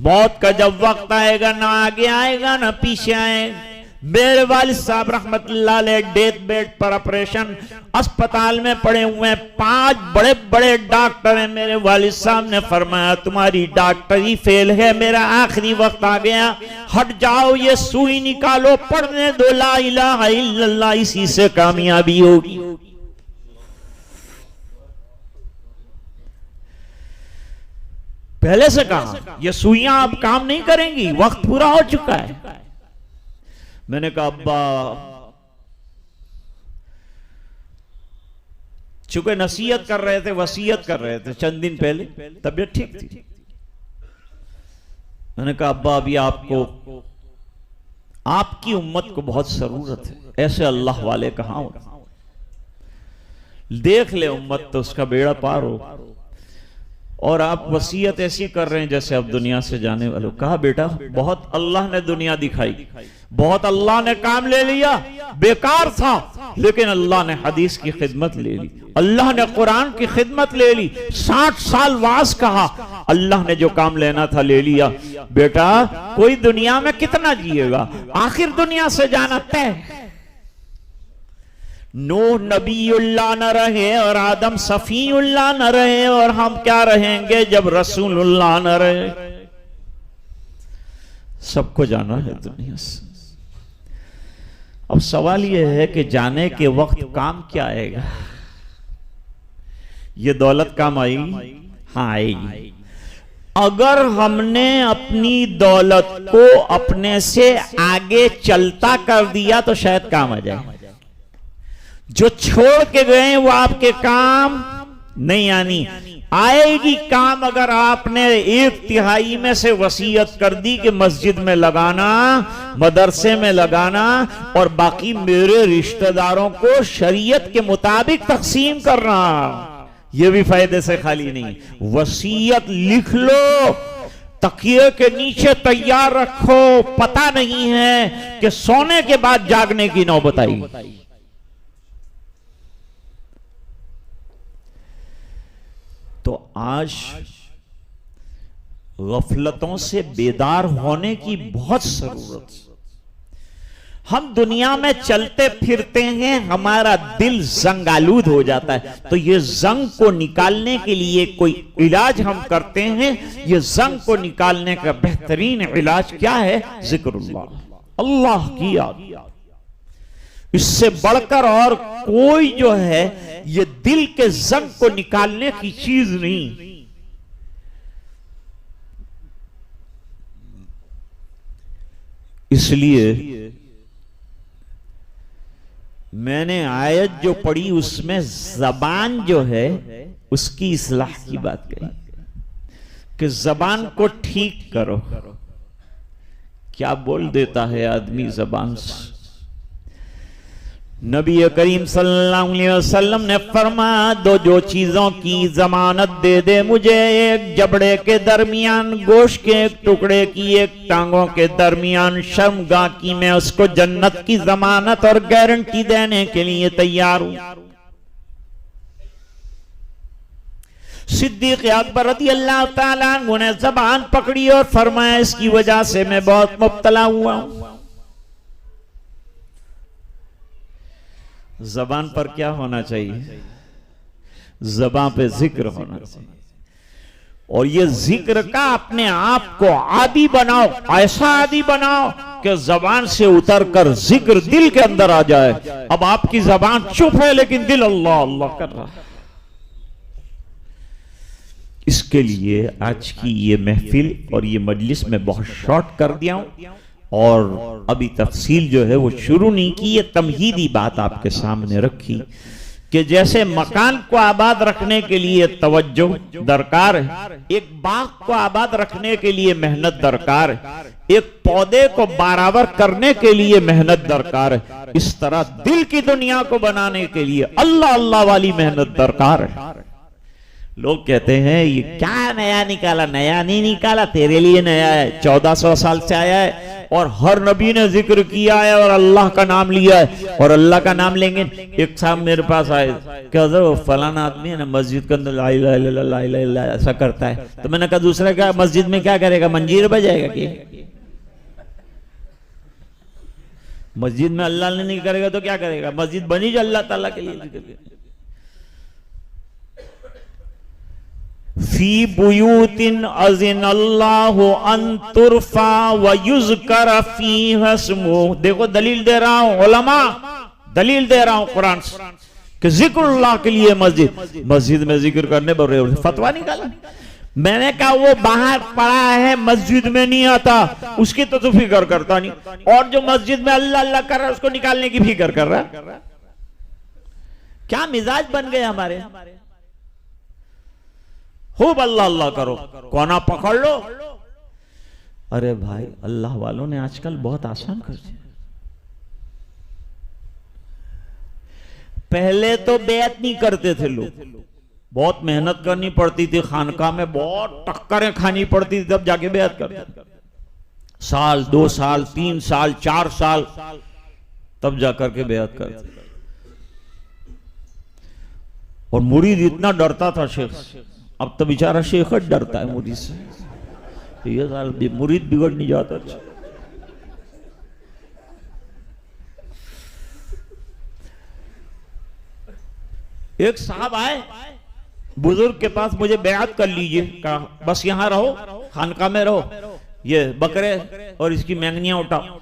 मौत का जब वक्त आएगा ना आगे आएगा ना पीछे आएगा। मेरे वालिद साहब रहमतुल्लाह अलैह डेथ बेड पर ऑपरेशन अस्पताल में पड़े हुए हैं। 5 बड़े बड़े डॉक्टर हैं। मेरे वालिद साहब ने फरमाया तुम्हारी डॉक्टरी फेल है, मेरा आखिरी वक्त आ गया, हट जाओ, ये सुई निकालो, पढ़ने दो ला इलाहा इल्लल्लाह, इसी से कामयाबी होगी। पहले से कहा ये सुइयां अब काम नहीं करेंगी, वक्त पूरा हो चुका है। मैंने कहा अब्बा, चूंकि नसीहत कर रहे थे, वसीयत कर रहे थे चंद दिन पहले, तबीयत ठीक थी। मैंने कहा अब्बा अभी आपको, आपकी उम्मत को बहुत जरूरत है, ऐसे अल्लाह वाले कहां हो, देख ले उम्मत तो उसका बेड़ा पार हो। और आप वसीयत ऐसी कर रहे हैं जैसे अब दुनिया से जाने वालों। कहा बेटा बहुत अल्लाह ने दुनिया दिखाई, बहुत अल्लाह ने काम ले लिया, बेकार था, लेकिन अल्लाह ने हदीस की खिदमत ले ली, अल्लाह ने कुरान की खिदमत ले ली, 60 साल वाज कहा, अल्लाह ने जो काम लेना था ले लिया। बेटा कोई दुनिया में कितना जिएगा, आखिर दुनिया से जाना तय। नूह नबीउल्लाह न रहे और आदम सफीउल्लाह न रहे, और हम क्या रहेंगे जब रसूलुल्लाह न रहे। सबको जाना है दुनिया से। अब सवाल यह है कि जाने के वक्त काम क्या आएगा, ये दौलत काम आई? हाँ आएगी। अगर हमने अपनी दौलत को अपने से आगे चलता कर दिया तो शायद काम आ जाए। जो छोड़ के गए वो आपके काम नहीं आनी। आएगी काम अगर आपने 1/3 में से वसीयत कर दी कि मस्जिद में लगाना, मदरसे में लगाना, और बाकी मेरे रिश्तेदारों को शरीयत के मुताबिक तकसीम करना। यह भी फायदे से खाली नहीं। वसीयत लिख लो, तकिए के नीचे तैयार रखो, पता नहीं है कि सोने के बाद जागने की नौबत आई। तो आज गफलतों से बेदार होने की बहुत जरूरत है। हम दुनिया में चलते फिरते हैं, हमारा दिल जंगालूद हो जाता है, तो ये जंग को निकालने के लिए कोई इलाज हम करते हैं। ये जंग को निकालने का बेहतरीन इलाज क्या है? जिक्रुल्लाह, अल्लाह की याद। इससे बढ़कर और कोई जो है ये दिल के जंग को निकालने की चीज नहीं। इसलिए मैंने आयत जो पढ़ी उसमें जबान जो है उसकी इस्लाह की बात कही कि जबान को ठीक करो। क्या बोल देता है आदमी जबान से? नबी करीम सल्लल्लाहु अलैहि वसल्लम ने फरमाया, जो चीजों की जमानत दे दे मुझे, एक जबड़े के दरमियान गोश्त के एक टुकड़े की, एक टांगों के दरमियान शर्मगाह की, मैं उसको जन्नत की जमानत और गारंटी देने के लिए तैयार हूं। सिद्दीक अकबर रज़ी अल्लाह ताला अन्हु ने जबान पकड़ी और फरमाया, इसकी वजह से मैं बहुत मुब्तला हुआ हूं। जबान पर क्या होना चाहिए? जबान पे जिक्र होना चाहिए। और ये जिक्र का अपने आप को आदी बनाओ, ऐसा आदी बनाओ कि जबान से उतरकर जिक्र दिल के अंदर आ जाए। अब आपकी जबान चुप है लेकिन दिल अल्लाह अल्लाह कर रहा है। इसके लिए आज की ये महफिल और ये मजलिस में बहुत शॉर्ट कर दिया हूं, और अभी तफसील जो है वो शुरू नहीं की। ये तमहीदी बात आपके सामने रखी कि जैसे मकान को आबाद रखने के लिए तवज्जो दरकार है, एक बाग को आबाद रखने के लिए मेहनत दरकार है, एक पौधे को बराबर करने के लिए मेहनत दरकार है, इस तरह दिल की दुनिया को बनाने के लिए अल्लाह अल्लाह वाली मेहनत दरकार है। लोग कहते हैं ये क्या नया निकाला? नया नहीं निकाला, तेरे लिए नया है, 1400 साल से आया है, और हर नबी ने जिक्र किया है और अल्लाह का नाम लिया है, और अल्लाह का नाम लेंगे। एक साहब मेरे पास आए, क्या फलाना आदमी है ना मस्जिद के अंदर ला इलाहा इल्लल्लाह ला इलाहा इल्लल्लाह ऐसा करता है। तो मैंने कहा दूसरा क्या मस्जिद में क्या करेगा? मंजीर बजाएगा कि? मस्जिद में अल्लाह ने नहीं करेगा तो क्या करेगा? मस्जिद बनी जो अल्लाह ताला के लिए। फी बुयूतिन अज़िनल्लाहु अन तुरफा व युज़कर फीहा इस्मुहु। देखो दलील दे रहा हूं, उलमा दलील दे रहा हूं कुरान से कि जिक्रुल्लाह के लिए मस्जिद में जिक्र करने पर फतवा निकाला। मैंने कहा वो बाहर पड़ा है, मस्जिद में नहीं आता, उसकी तो फिक्र करता नहीं, और जो मस्जिद में अल्लाह अल्लाह कर रहा है उसको निकालने की फिक्र कर रहा है। क्या मिजाज बन गए हमारे? खूब अल्लाह अल्लाह करो, कोना पकड़ लो। अरे भाई अल्लाह वालों ने आजकल बहुत आसान कर दिया। पहले तो बैत नहीं करते थे लोग, बहुत मेहनत करनी पड़ती थी, खानका में बहुत टक्करें खानी पड़ती थी, तब जाके बैत करते। साल 2 साल 3 साल 4 साल तब जाकर के बैत करते। और मुरीद इतना डरता था शेख से, अब तो बेचारा शेख डरता है मुरीद से। ये साल मुरीद बिगड़ नहीं जाता। एक साहब आए बुजुर्ग के पास, मुझे बैत कर लीजिए। कहा बस यहां रहो, खानका में रहो, ये बकरे और इसकी मैंगनियां उठाओ।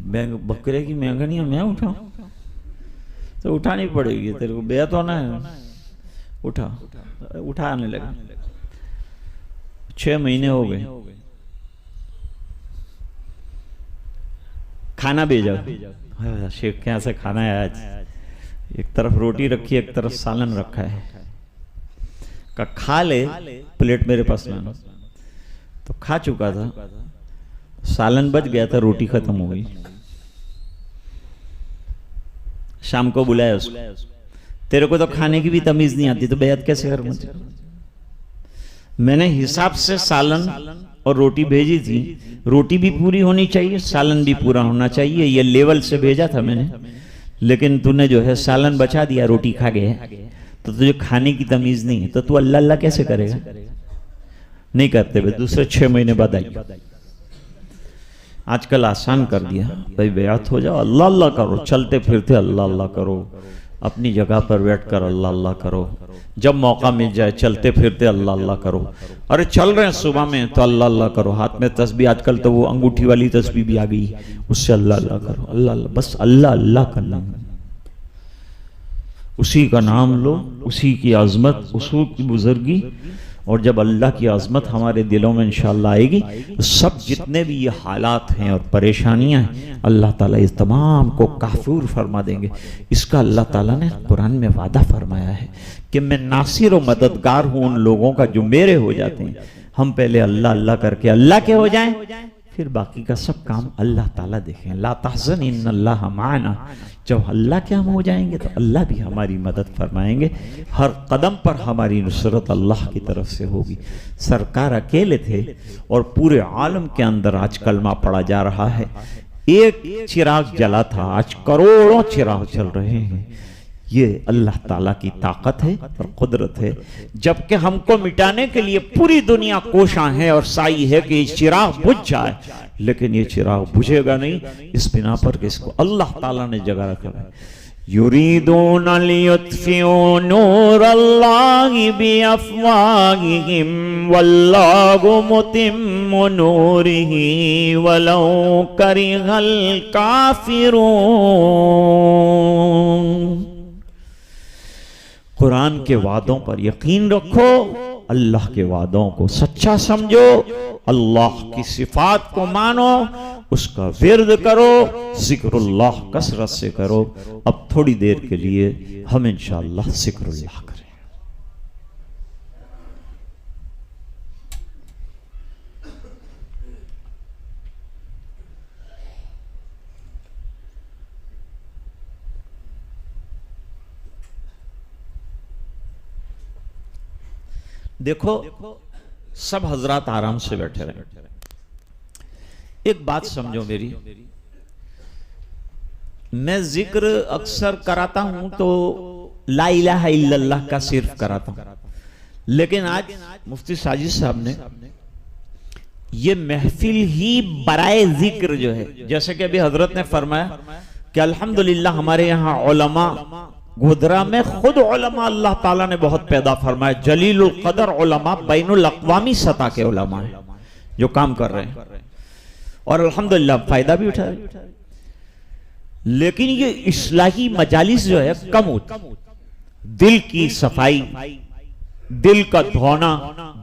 बकरे की महंगनियां मैं उठाऊं? तो उठानी पड़ेगी तेरे को, बे तो ना है। उठाने लगा। 6 महीने हो गए, खाना भेजा। शेख के यहाँ से खाना है आज, एक तरफ रोटी रखी है, एक तरफ सालन रखा है। का खा ले, प्लेट मेरे पास लाना। तो खा चुका था, सालन बच गया था, रोटी खत्म हो गई। शाम को बुलाया उसको, तेरे को तो खाने की भी तमीज नहीं आती, तो बेअद कैसे कर मुझे? मैंने हिसाब से सालन और रोटी भेजी थी, रोटी भी पूरी होनी चाहिए, सालन भी पूरा होना चाहिए, ये लेवल से भेजा था मैंने। लेकिन तूने जो है सालन बचा दिया, रोटी खा गया, तो तुझे खाने की तमीज नहीं है, तो तू अल्लाह अल्लाह कैसे करेगा? नहीं करते भाई। दूसरे 6 महीने बाद आई। आजकल आसान कर दिया भाई, बेअत हो जाओ, अल्लाह अल्लाह करो, चलते फिरते अल्लाह अल्लाह करो, अपनी जगह पर बैठकर अल्लाह अल्लाह करो, जब मौका मिल जाए चलते फिरते अल्लाह अल्लाह करो। अरे चल रहे हैं सुबह में तो अल्लाह अल्लाह करो, हाथ में तस्बीह, आजकल तो वो अंगूठी वाली तस्बीह भी आ गई, उससे अल्लाह अल्लाह करो, अल्लाह अल्लाह, बस अल्लाह अल्लाह करना। उसी का नाम लो, उसी की अजमत, उसी की बुजुर्गी। और जब अल्लाह की अजमत हमारे दिलों में इंशाअल्लाह आएगी, तो सब जितने भी ये हालात हैं और परेशानियां हैं, अल्लाह ताला इस तमाम को काफूर फरमा देंगे। इसका अल्लाह ताला ने कुरान में वादा फरमाया है कि मैं नासिर और मददगार हूं उन लोगों का जो मेरे हो जाते हैं। हम पहले अल्लाह अल्लाह करके अल्लाह के हो जाएं, फिर बाकी का सब काम अल्लाह ताला देखें। ला तहज़न इन्नल्लाह माना। जब अल्लाह के हम हो जाएंगे तो अल्लाह भी हमारी मदद फरमाएंगे, हर कदम पर हमारी नुसरत अल्लाह की तरफ से होगी। सरकार अकेले थे और पूरे आलम के अंदर आज कलमा पढ़ा जा रहा है। एक चिराग जला था, आज करोड़ों चिराग जल रहे हैं। ये अल्लाह ताला की ताकत है और कुदरत है। जबकि हमको मिटाने के लिए पूरी दुनिया कोशां है और साई है कि चिराग बुझ जाए, लेकिन ये चिराग बुझेगा नहीं। इस बिना पर कि इसको अल्लाह ताला ने जगह रखा है। युरीदून लियुत्फिऊ नूरल्लाहि बिअफ़वाहिहिम वल्लाहु मुतिम्मु नूरिही वलौ करिहल काफ़िरून। कुरान के वादों पर यकीन रखो, अल्लाह के वादों को सच्चा समझो, अल्लाह की सिफात को मानो, उसका विर्द करो, जिक्रुल्लाह कसरत से करो। अब थोड़ी देर के लिए हम इंशाअल्लाह जिक्रुल्लाह करें। देखो सब हजरात आराम से बैठे रहे। एक बात समझो मेरी, मैं जिक्र अक्सर कराता हूं तो ला इलाहा इल्लल्लाह का सिर्फ कराता हूं, लेकिन आज मुफ्ती साजिद साहब ने ये महफिल ही बराए जिक्र जो है, जैसे कि अभी हजरत ने फरमाया कि अल्हम्दुलिल्लाह हमारे यहाँ उलमा गोधरा में खुद उलमा अल्लाह ताला ने बहुत पैदा फरमाया। जलीलुल कदर उलमा, बैनुल अक़वामी सतह के उलमा है जो काम कर रहे हैं और अल्हम्दुलिल्लाह फायदा भी उठा रहे हैं। लेकिन ये इस्लाही मजालिस जो है कम होती, दिल की सफाई, दिल का धोना,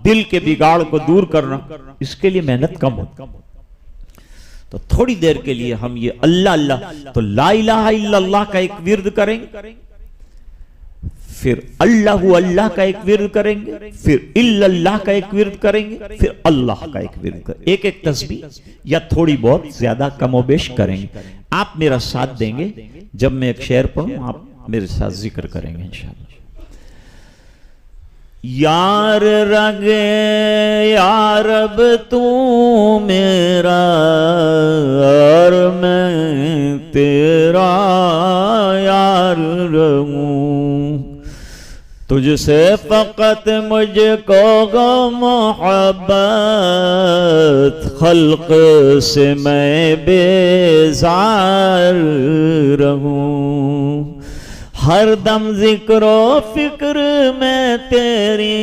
दिल के बिगाड़ को दूर करना, इसके लिए मेहनत कम होती। तो थोड़ी देर के लिए हम ये अल्लाह अल्लाह, तो ला इलाहा इल्लल्लाह का एक विर्द करेंगे, फिर अल्लाहु अल्लाह का एक विर्द करेंगे, फिर इल्लल्लाह का एक विर्द करेंगे, फिर अल्लाह का एक विर्द करेंगे। एक एक तस्बीह या थोड़ी बहुत ज्यादा कमोबेश करेंगे। आप मेरा साथ देंगे, जब मैं एक शेर पढ़ूं आप मेरे साथ जिक्र करेंगे इंशाअल्लाह। यार रगे यारब तू मेरा और मैं तेरा यार रहूं, तुझसे फकत मुझको गो मोहब्बत, खल्क से मैं बेजार रहूं। हर दम जिक्रो फिक्र में तेरी,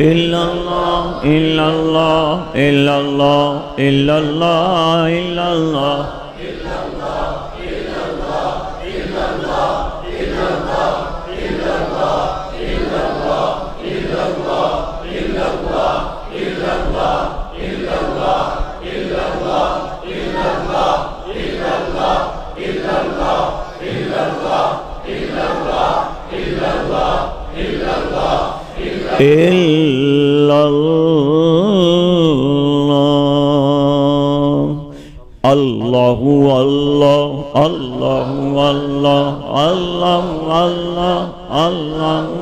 इल्लल्लाह इल्लल्लाह इल्लल्लाह इल्लल्लाह इल्लल्लाह अल्लाहु अल्लाह अल्लाहु अल्लाह अल्लाहु अल्लाह अल्लाहु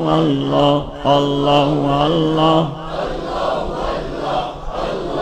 अल्लाह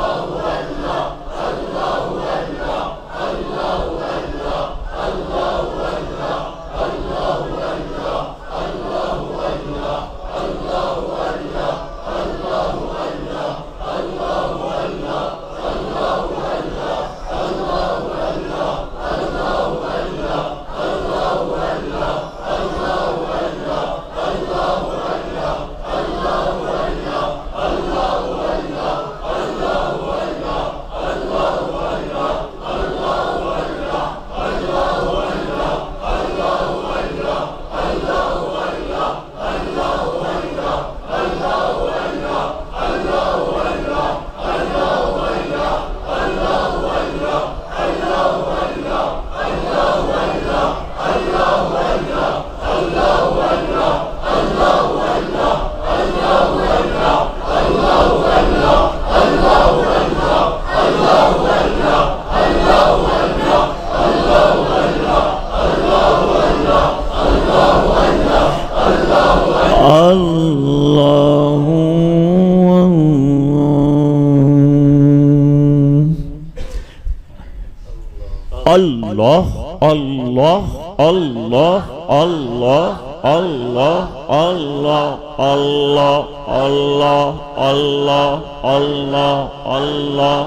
अल्लाहु अल्लाह अल्लाह अल्लाह अल्लाह अल्लाह अल्लाह अल्लाह अल्लाह अल्लाह अल्लाह अल्लाह अल्लाह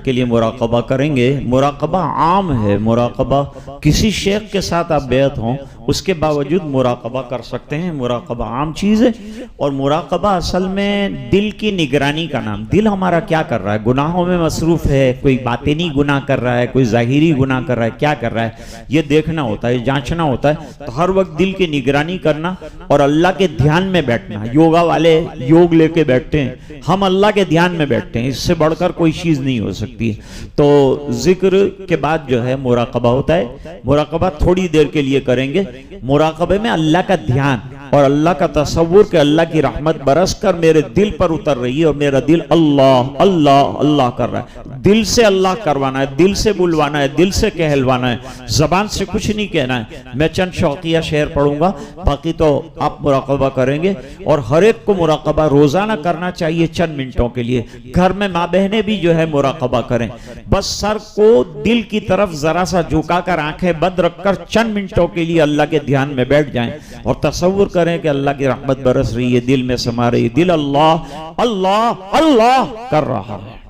के लिए मुराकबा करेंगे। मुराकबा आम है, मुराकबा किसी शेख के साथ आप बैत हों उसके बावजूद मुराकबा कर सकते हैं। मुराकबा आम चीज़ है और मुराकबा असल में दिल की निगरानी का नाम। दिल हमारा क्या कर रहा है, गुनाहों में मसरूफ़ है, कोई बातिनी गुनाह कर रहा है, कोई ज़ाहिरी गुनाह कर रहा है, क्या कर रहा है, ये देखना होता है, जांचना होता है। तो हर वक्त दिल की निगरानी करना और अल्लाह के ध्यान में बैठना। योगा वाले योग लेके बैठते हैं, हम अल्लाह के ध्यान में बैठते हैं, इससे बढ़कर कोई चीज़ नहीं हो सकती। तो जिक्र के बाद जो है मुराकबा होता है। मुराकबा थोड़ी देर के लिए करेंगे। मुराकबे में अल्लाह का ध्यान और अल्लाह का तसव्वुर के अल्लाह की रहमत बरस कर मेरे दिल पर उतर रही है और मेरा दिल अल्लाह अल्लाह अल्लाह कर रहा है। दिल से अल्लाह करवाना है, दिल से बुलवाना है, दिल से कहलवाना है, जबान से कुछ नहीं कहना है। मैं चंद शौकिया शेर पढ़ूंगा, बाकी तो आप मुराकबा करेंगे। और हर एक को मुराकबा रोजाना करना चाहिए चंद मिनटों के लिए। घर में माँ बहनें भी जो है मुराकबा करें। बस सर को दिल की तरफ जरा सा झुकाकर आंखें बंद रखकर चंद मिनटों के लिए अल्लाह के ध्यान में बैठ जाएं और तसव्वुर करें कि अल्लाह की रहमत बरस रही है, दिल में समा रही है, दिल अल्लाह अल्लाह अल्लाह कर रहा है।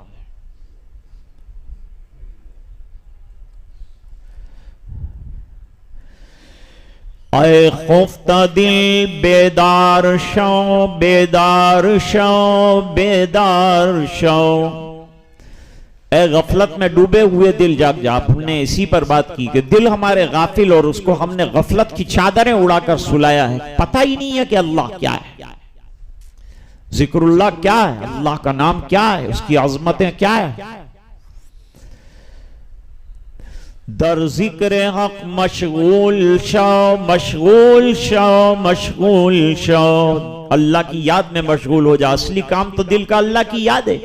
ऐ खौफ्ता दिल बेदार शो, बेदार शो, बेदार शो। ऐ गफलत में डूबे हुए दिल जाग जा। हमने इसी पर बात की कि दिल हमारे गाफिल और उसको हमने गफलत की चादरें उड़ाकर सुलाया है। पता ही नहीं है कि अल्लाह क्या है, जिक्रुल्लाह क्या है, अल्लाह का नाम क्या है, उसकी अजमतें क्या है। दर जिक्र हक मशगूल शो, मशगूल शो, मशगूल शो। अल्लाह की याद में मशगूल हो जा। असली काम तो दिल का अल्लाह की याद है।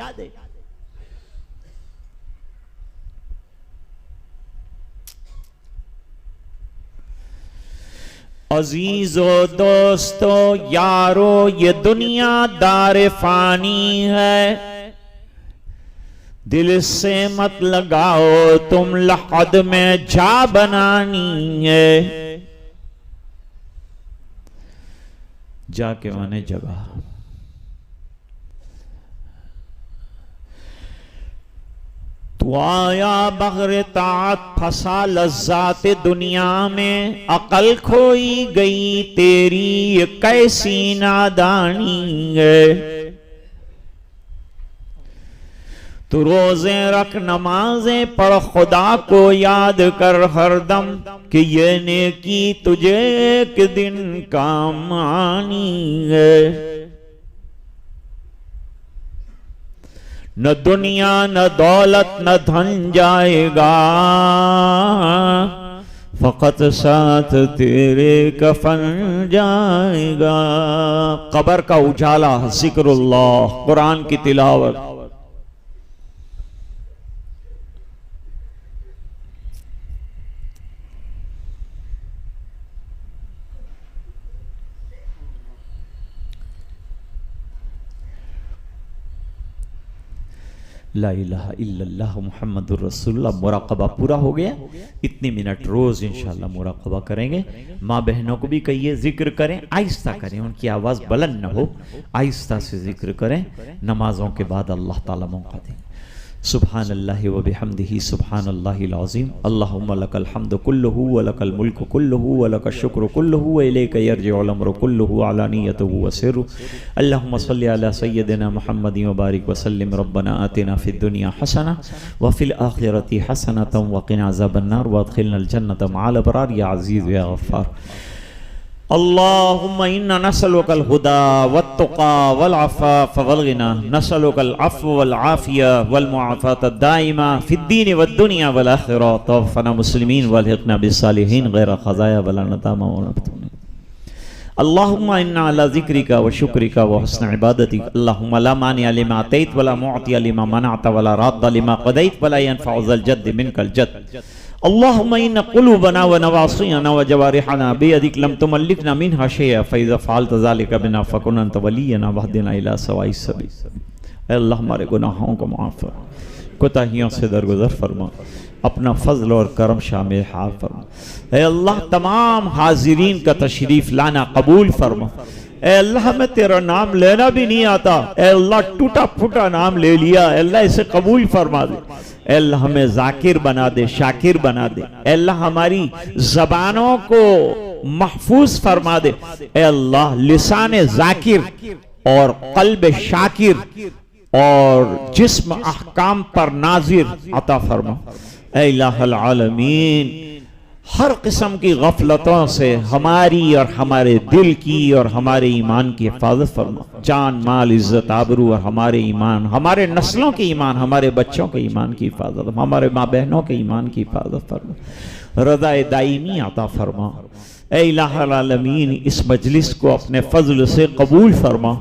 अजीजो दोस्तो यारो ये दुनिया दार फानी है, दिल से मत लगाओ तुम लहद में जा बनानी है। जाके माने जगह। तू आया बगैर तात फंसा लज्जात दुनिया में, अकल खोई गई तेरी ये कैसी नादानी है। तू रोजे रख नमाजें पढ़ खुदा को याद कर हरदम, कि ये नेकी तुझे एक दिन काम आनी है। न दुनिया न दौलत न धन जाएगा, फकत साथ तेरे कफन जाएगा। कब्र का उजाला, जिक्रुल्लाह, कुरान की तिलावत। ला इलाहा इल्लल्लाह मुहम्मदुर रसूलुल्लाह। मुराकबा पूरा हो गया। इतने मिनट रोज इंशाल्लाह मुराकबा करेंगे। माँ बहनों को भी कहिए जिक्र करें, आहिस्ता करें, उनकी आवाज बुलंद न हो, आहिस्ता से जिक्र करें। नमाजों के बाद अल्लाह ताला मौका दें। सुब्हानल्लाहि व बिहम्दिही सुब्हानल्लाहिल अज़ीम। अल्लाहुम्मा लकल हम्दु कुल्लुहु व लकल मुल्कु कुल्लुहु व लकश शुक्र कुल्लुहु व इलैका यर्जिउल अम्रु कुल्लुहु अलानियतुहु व सिर्रु। अल्लाहुम्मा सल्लि अला सय्यदिना मुहम्मदिन व बारिक व सल्लिम। रब्बना आतिना फिद दुनिया हसना व फिल आखिरति हसनतन व क़िना अज़ाबन्नार व अदखिलनल जन्नत मअल अबरार या अज़ीज़ या गफ़्फ़ार। अल्लाहुम्मा इन्ना नसअलुकल हुदा वत्तुका वल अफ़ाफ़ वल गिना, नसअलुकल अफ़्व वल आफ़िया वल मुआफ़ात दाइमा फ़िद्दीन वद दुनिया वल आख़िरा। तवफ़्फ़ना मुस्लिमीन वल्हिक़ना बिस्सालिहीन गैर ख़ज़ाया वला नदामा वला मफ़्तून। अल्लाहुम्मा इन्ना अला ज़िक्रिका व शुक्रिका व हुस्न इबादतिक। अल्लाहुम्मा ला मानिअ लिमा अतैत वला मुअतिय लिमा मनअत वला राद्द लिमा क़दैत वला यनफ़उ ज़ल जद्द मिनकल जद्द। अल्लाहुम्मा इन्ना क़ुलूबना व नवासियना व जवारिहना बियदिक लम तुमल्लिकना मिनहा शैअन फ़इज़ा फ़अलत ज़ालिका बिना फ़कुन अंत वलियना वहदिना इला सवाइस सबील। ऐ अल्लाह हमारे गुनाहों को माफ़ फरमा, कोताहियों से दरगुजर फरमा, अपना फजल और करम शामिल हाल फरमा। ऐ अल्लाह तमाम हाजिरीन का तशरीफ लाना कबूल फरमा। ऐ अल्लाह में तेरा नाम लेना भी नहीं आता, ऐ अल्लाह टूटा फूटा नाम ले लिया, अल्लाह इसे कबूल फरमा दे। ऐ अल्लाह हमें जाकिर बना दे, शाकिर बना दे। ऐ अल्लाह हमारी जबानों को महफूज फरमा दे। ऐ अल्लाह लिसाने जाकिर और कल्ब शाकिर और जिस्म अहकाम पर नाजिर अता फरमा। ऐ इलाहुल आलमीन, हर किस्म की गफलतों से हमारी और हमारे दिल की और हमारे ईमान की हिफाजत फरमा। जान माल इज्जत आबरू और हमारे ईमान, हमारे नस्लों के ईमान, हमारे बच्चों के ईमान की हिफाजत, हमारे माँ बहनों के ईमान की हिफाजत फरमा। रज़ाए दाइमी अता फरमा। ऐ इलाहुल आलमीन, इस मजलिस को अपने फजल से कबूल फरमा।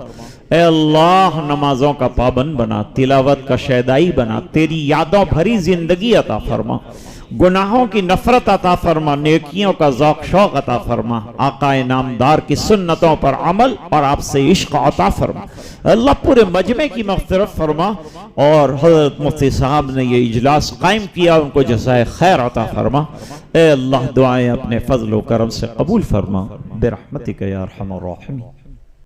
ऐ अल्लाह नमाजों का पाबंद बना, तिलावत का शैदाई बना, तेरी यादों भरी जिंदगी अता फरमा। गुनाहों की नफरत अता फरमा, नेकियों का ज़ौक़ शौक़ अता फरमा। आकाए नामदार की सुन्नतों पर अमल और आपसे इश्क अता फरमा। अल्लाह पूरे मजमे की मग़फ़िरत फरमा और हज़रत मुफ्ती साहब ने ये इजलास कायम किया, उनको जज़ाए खैर अता फरमा। ए अल्लाह दुआएं अपने फजल व करम से कबूल फरमा। बिरहमतिक या अरहमर राहिमीन।